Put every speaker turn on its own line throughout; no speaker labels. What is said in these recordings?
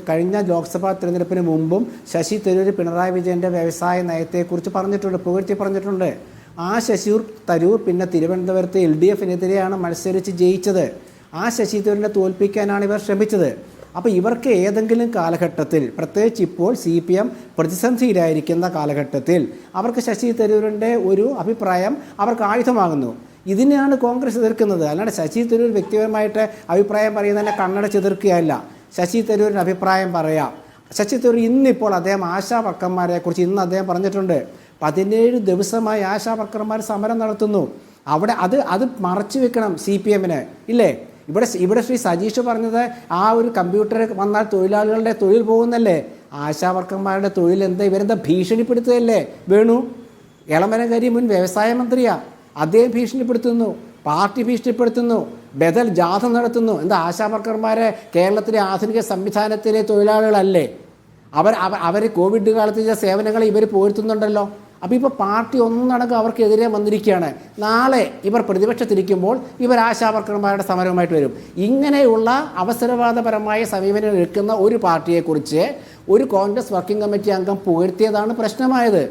കഴിഞ്ഞ ലോക്സഭാ തിരഞ്ഞെടുപ്പിന് മുമ്പും ശശി തരൂർ പിണറായി വിജയൻ്റെ വ്യവസായ നയത്തെക്കുറിച്ച് പറഞ്ഞിട്ടുണ്ട്, പുകഴ്ത്തി പറഞ്ഞിട്ടുണ്ട്. ആ ശശി തരൂർ പിന്നെ തിരുവനന്തപുരത്ത് LDFനെതിരെയാണ് മത്സരിച്ച് ജയിച്ചത്. ആ ശശി തരൂരിനെ തോൽപ്പിക്കാനാണ് ഇവർ ശ്രമിച്ചത്. അപ്പോൾ ഇവർക്ക് ഏതെങ്കിലും കാലഘട്ടത്തിൽ, പ്രത്യേകിച്ച് ഇപ്പോൾ CPM പ്രതിസന്ധിയിലായിരിക്കുന്ന കാലഘട്ടത്തിൽ, അവർക്ക് ശശി തരൂരിൻ്റെ ഒരു അഭിപ്രായം അവർക്ക് ആയുധമാകുന്നു. ഇതിനെയാണ് കോൺഗ്രസ് എതിർക്കുന്നത്. അല്ലാണ്ട് ശശി തരൂർ വ്യക്തിപരമായിട്ട് അഭിപ്രായം പറയുന്നതിനെ കണ്ണടച്ച് എതിർക്കുകയല്ല. ശശി തരൂരിന് അഭിപ്രായം പറയാം. ശശി തരൂർ ഇന്നിപ്പോൾ അദ്ദേഹം ആശാ വർക്കർമാരെക്കുറിച്ച് ഇന്ന് അദ്ദേഹം പറഞ്ഞിട്ടുണ്ട്. 17 ദിവസമായി ആശാ വർക്കർമാർ സമരം നടത്തുന്നു. അവിടെ അത് മറച്ചു വെക്കണം CPMന് ഇല്ലേ? ഇവിടെ ശ്രീ സജീഷ് പറഞ്ഞത് ആ ഒരു കമ്പ്യൂട്ടർ വന്നാൽ തൊഴിലാളികളുടെ തൊഴിൽ പോകുന്നല്ലേ? ആശാ വർക്കർമാരുടെ തൊഴിൽ എന്താ? ഇവരെന്താ ഭീഷണിപ്പെടുത്തുകയല്ലേ? വേണു എളമനകരി മുൻ വ്യവസായ മന്ത്രിയാ, അദ്ദേഹം ഭീഷണിപ്പെടുത്തുന്നു, പാർട്ടി ഭീഷണിപ്പെടുത്തുന്നു, ബദൽ ജാഥ നടത്തുന്നു. എന്താ ആശാ വർക്കർമാരെ കേരളത്തിലെ ആധുനിക സംവിധാനത്തിലെ തൊഴിലാളികളല്ലേ? അവർ കോവിഡ് കാലത്ത് ചെയ്ത സേവനങ്ങൾ ഇവർ പോരുത്തുന്നുണ്ടല്ലോ. അപ്പോൾ ഇപ്പോൾ പാർട്ടി ഒന്നടങ്കം അവർക്കെതിരെ വന്നിരിക്കുകയാണ്. നാളെ ഇവർ പ്രതിപക്ഷത്തിരിക്കുമ്പോൾ ഇവർ ആശാ വർക്കർമാരുടെ സമരവുമായിട്ട് വരും. ഇങ്ങനെയുള്ള അവസരവാദപരമായ സമീപനം എടുക്കുന്ന ഒരു പാർട്ടിയെക്കുറിച്ച് ഒരു കോൺഗ്രസ് വർക്കിംഗ് കമ്മിറ്റി അംഗം പുകഴ്ത്തിയതാണ് പ്രശ്നമായത്.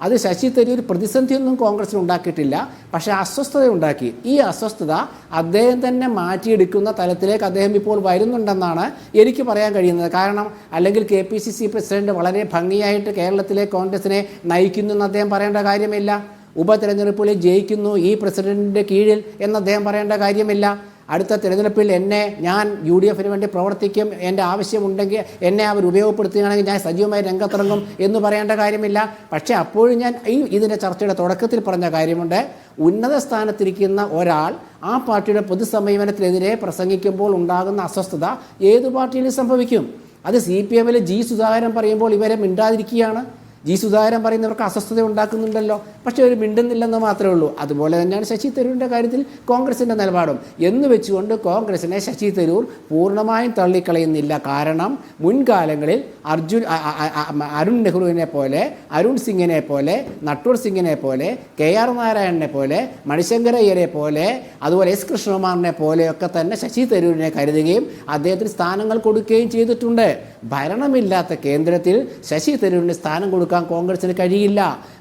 അത് ശശി തരൂർ പ്രതിസന്ധിയൊന്നും കോൺഗ്രസിന് ഉണ്ടാക്കിയിട്ടില്ല, പക്ഷേ അസ്വസ്ഥത ഉണ്ടാക്കി. ഈ അസ്വസ്ഥത അദ്ദേഹം തന്നെ മാറ്റിയെടുക്കുന്ന തലത്തിലേക്ക് അദ്ദേഹം ഇപ്പോൾ വരുന്നുണ്ടെന്നാണ് എനിക്ക് പറയാൻ കഴിയുന്നത്. കാരണം അല്ലെങ്കിൽ KPCC പ്രസിഡന്റ് വളരെ ഭംഗിയായിട്ട് കേരളത്തിലെ കോൺഗ്രസിനെ നയിക്കുന്നു എന്ന് അദ്ദേഹം പറയേണ്ട കാര്യമില്ല. ഉപതെരഞ്ഞെടുപ്പുകളിൽ ജയിക്കുന്നു ഈ പ്രസിഡന്റിൻ്റെ കീഴിൽ എന്ന് അദ്ദേഹം പറയേണ്ട കാര്യമില്ല. അടുത്ത തിരഞ്ഞെടുപ്പിൽ ഞാൻ UDFന് വേണ്ടി പ്രവർത്തിക്കും, എൻ്റെ ആവശ്യമുണ്ടെങ്കിൽ എന്നെ അവർ ഉപയോഗപ്പെടുത്തുകയാണെങ്കിൽ ഞാൻ സജീവമായി രംഗത്തിറങ്ങും എന്ന് പറയേണ്ട കാര്യമില്ല. പക്ഷേ അപ്പോഴും ഞാൻ ഇതിൻ്റെ ചർച്ചയുടെ തുടക്കത്തിൽ പറഞ്ഞ കാര്യമുണ്ട്. ഉന്നത സ്ഥാനത്തിരിക്കുന്ന ഒരാൾ ആ പാർട്ടിയുടെ പൊതുസമീപനത്തിനെതിരെ പ്രസംഗിക്കുമ്പോൾ ഉണ്ടാകുന്ന അസ്വസ്ഥത ഏതു പാർട്ടിയിലും സംഭവിക്കും. അത് CPMൽ G സുധാകരൻ പറയുമ്പോൾ ഇവരെ മിണ്ടാതിരിക്കുകയാണ്. G സുധാകരൻ പറയുന്നവർക്ക് അസ്വസ്ഥത ഉണ്ടാക്കുന്നുണ്ടല്ലോ, പക്ഷേ ഒരു മിണ്ടുന്നില്ലെന്ന് മാത്രമേ ഉള്ളൂ. അതുപോലെ തന്നെയാണ് ശശി തരൂരിൻ്റെ കാര്യത്തിൽ കോൺഗ്രസിൻ്റെ നിലപാടും. എന്ന് വെച്ചുകൊണ്ട് കോൺഗ്രസിനെ ശശി തരൂർ പൂർണ്ണമായും തള്ളിക്കളയുന്നില്ല. കാരണം മുൻകാലങ്ങളിൽ അരുൺ നെഹ്റുവിനെ പോലെ, അരുൺ സിംഗിനെ പോലെ, നട്ടൂർ സിംഗിനെ പോലെ, KR നാരായണനെ പോലെ, മണിശങ്കരയ്യരെ പോലെ, അതുപോലെ S കൃഷ്ണകുമാറിനെ പോലെയൊക്കെ തന്നെ ശശി തരൂരിനെ കരുതുകയും അദ്ദേഹത്തിന് സ്ഥാനങ്ങൾ കൊടുക്കുകയും ചെയ്തിട്ടുണ്ട്. ഭരണമില്ലാത്ത കേന്ദ്രത്തിൽ ശശി തരൂരിന് സ്ഥാനം കൊടുക്കാൻ കോൺഗ്രസിന് കഴിയില്ല.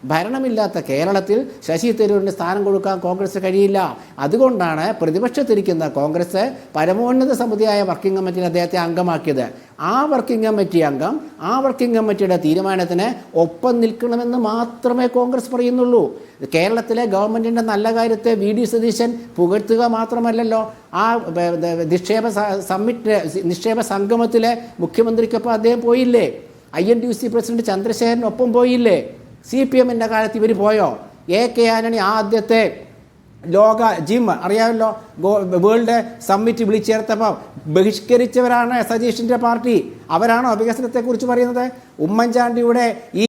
ഭരണമില്ലാത്ത കേരളത്തിൽ ശശി തരൂരിന് സ്ഥാനം കൊടുക്കാൻ കോൺഗ്രസിന് കഴിയില്ല. അതുകൊണ്ടാണ് പ്രതിപക്ഷത്തിരിക്കുന്ന കോൺഗ്രസ് പരമോന്നത സമിതിയായ വർക്കിംഗ് കമ്മിറ്റിയിൽ അദ്ദേഹത്തെ അംഗമാക്കിയത്. ആ വർക്കിംഗ് കമ്മിറ്റി അംഗം ആ വർക്കിംഗ് കമ്മിറ്റിയുടെ തീരുമാനത്തിന് ഒപ്പം നിൽക്കണമെന്ന് മാത്രമേ കോൺഗ്രസ് പറയുന്നുള്ളൂ. കേരളത്തിലെ ഗവൺമെൻറ്റിൻ്റെ നല്ല കാര്യത്തെ VD സതീശൻ പുകഴ്ത്തുക മാത്രമല്ലല്ലോ, ആ നിക്ഷേപ സംഗമത്തിലെ മുഖ്യമന്ത്രിക്കൊപ്പം അദ്ദേഹം പോയില്ലേ? INTUC പ്രസിഡന്റ് ചന്ദ്രശേഖരനൊപ്പം പോയില്ലേ? CPMൻ്റെ കാലത്ത് ഇവർ പോയോ? AK ആന്റണി ആദ്യത്തെ ലോക ജിം അറിയാമല്ലോ, വേൾഡ് സമ്മിറ്റ് വിളിച്ചേർത്തപ്പോൾ ബഹിഷ്കരിച്ചവരാണ് സതീഷിൻ്റെ പാർട്ടി. അവരാണോ വികസനത്തെക്കുറിച്ച് പറയുന്നത്? ഉമ്മൻചാണ്ടിയുടെ ഈ